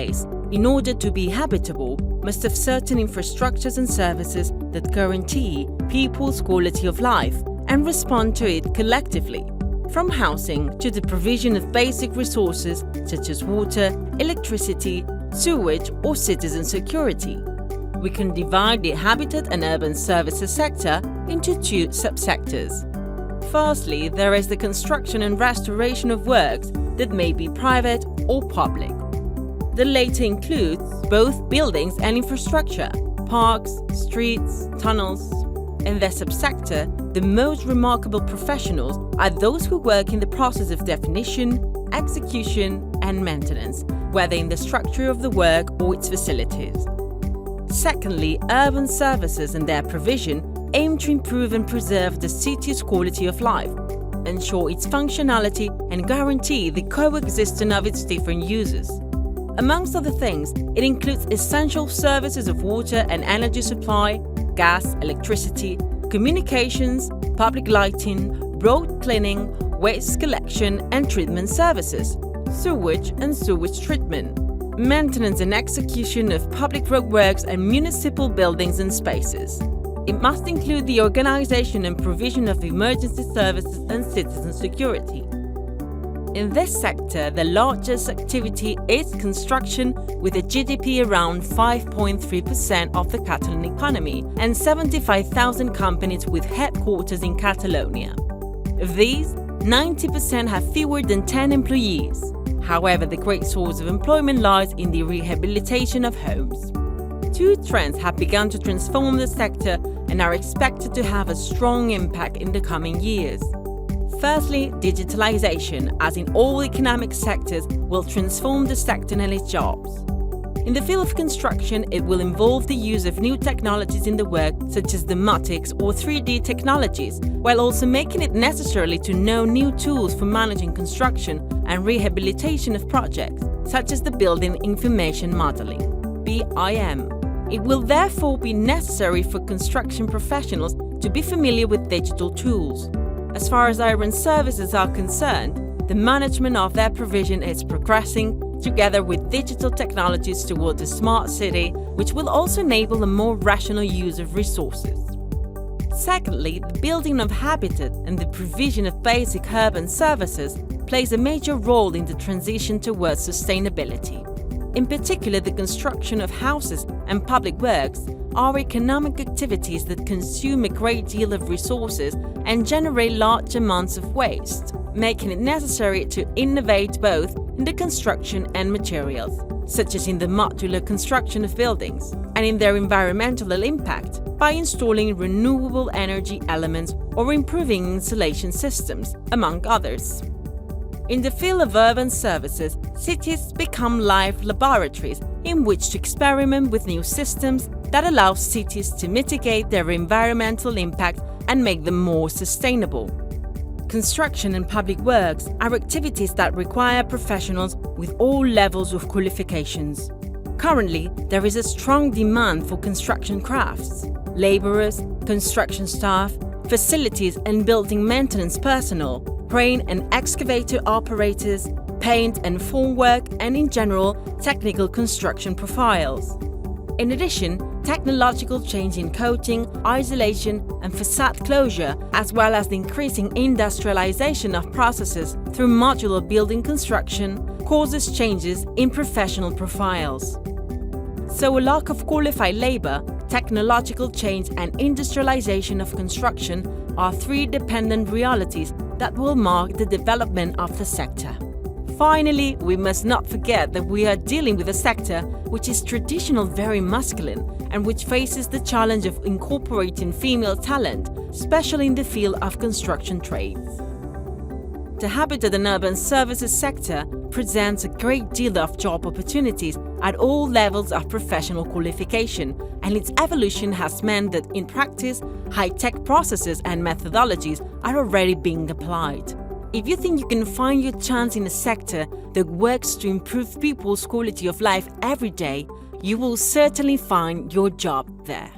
place, in order to be habitable, must have certain infrastructures and services that guarantee people's quality of life and respond to it collectively, from housing to the provision of basic resources such as water, electricity, sewage, or citizen security. We can divide the habitat and urban services sector into two subsectors. Firstly, there is the construction and restoration of works that may be private or public. The latter includes both buildings and infrastructure, parks, streets, tunnels. In this subsector, the most remarkable professionals are those who work in the process of definition, execution, and maintenance, whether in the structure of the work or its facilities. Secondly, urban services and their provision aim to improve and preserve the city's quality of life, ensure its functionality, and guarantee the coexistence of its different users. Amongst other things, it includes essential services of water and energy supply, gas, electricity, communications, public lighting, road cleaning, waste collection and treatment services, sewage and sewage treatment, maintenance and execution of public roadworks and municipal buildings and spaces. It must include the organization and provision of emergency services and citizen security. In this sector, the largest activity is construction, with a GDP around 5.3% of the Catalan economy and 75,000 companies with headquarters in Catalonia. Of these, 90% have fewer than 10 employees. However, the great source of employment lies in the rehabilitation of homes. Two trends have begun to transform the sector and are expected to have a strong impact in the coming years. Firstly, digitalization, as in all economic sectors, will transform the sector and its jobs. In the field of construction, it will involve the use of new technologies in the work, such as domotics or 3D technologies, while also making it necessary to know new tools for managing construction and rehabilitation of projects, such as the Building Information Modeling (BIM). It will therefore be necessary for construction professionals to be familiar with digital tools. As far as urban services are concerned, the management of their provision is progressing together with digital technologies towards a smart city, which will also enable a more rational use of resources. Secondly, the building of habitat and the provision of basic urban services plays a major role in the transition towards sustainability. In particular, the construction of houses and public works are economic activities that consume a great deal of resources and generate large amounts of waste, making it necessary to innovate both in the construction and materials, such as in the modular construction of buildings, and in their environmental impact by installing renewable energy elements or improving insulation systems, among others. In the field of urban services, cities become live laboratories in which to experiment with new systems that allow cities to mitigate their environmental impact and make them more sustainable. Construction and public works are activities that require professionals with all levels of qualifications. Currently, there is a strong demand for construction crafts, laborers, construction staff, facilities and building maintenance personnel, crane and excavator operators, paint and formwork, and in general, technical construction profiles. In addition, technological change in coating, isolation, and facade closure, as well as the increasing industrialization of processes through modular building construction, causes changes in professional profiles. So a lack of qualified labor, technological change, and industrialization of construction are three dependent realities that will mark the development of the sector. Finally, we must not forget that we are dealing with a sector which is traditionally very masculine and which faces the challenge of incorporating female talent, especially in the field of construction trades. The habitat and urban services sector presents a great deal of job opportunities at all levels of professional qualification, and its evolution has meant that in practice, high-tech processes and methodologies are already being applied. If you think you can find your chance in a sector that works to improve people's quality of life every day, you will certainly find your job there.